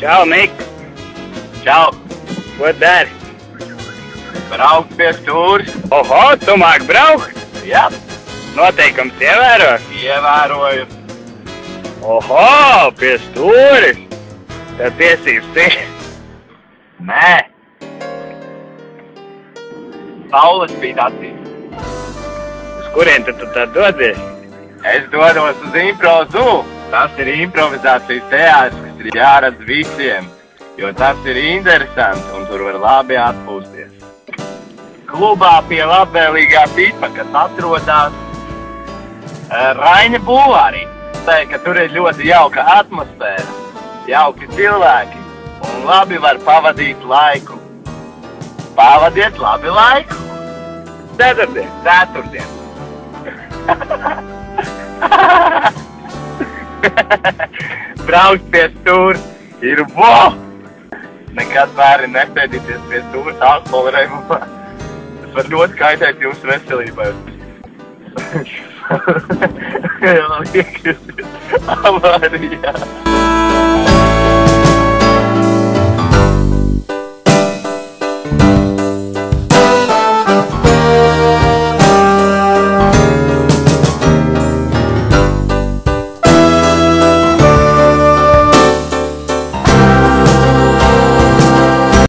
Čau, Nik! Čau! Ko dari? Braukt pie stūres. Oho, tu māk braukt? Jā. Noteikums ievēro? Ievēroju. Oho, pie stūres! Tev tiesības ir? Nē. Saules spīd acīs. Uz kurien tu tad dodies? Es dodos uz improzu. Tas ir improvizācijas teātris, kas ir jāredz visiem, jo tas ir interesants un tur var labi atpūsties. Klubā pie labvēlīgā tipa, kas atrodas Raina bulvārī. Ka tur ir ļoti jauka atmosfēra, jauki cilvēki un labi var pavadīt laiku. Pavadiet labi laiku. Ceturtdien. Braukt pie stūres ir vo! Nekad bērni nepēdīties pie stūres alkohola reibumā. Tas var ļoti kaitēt jūsu veselībai. Iekļūsies avārijā.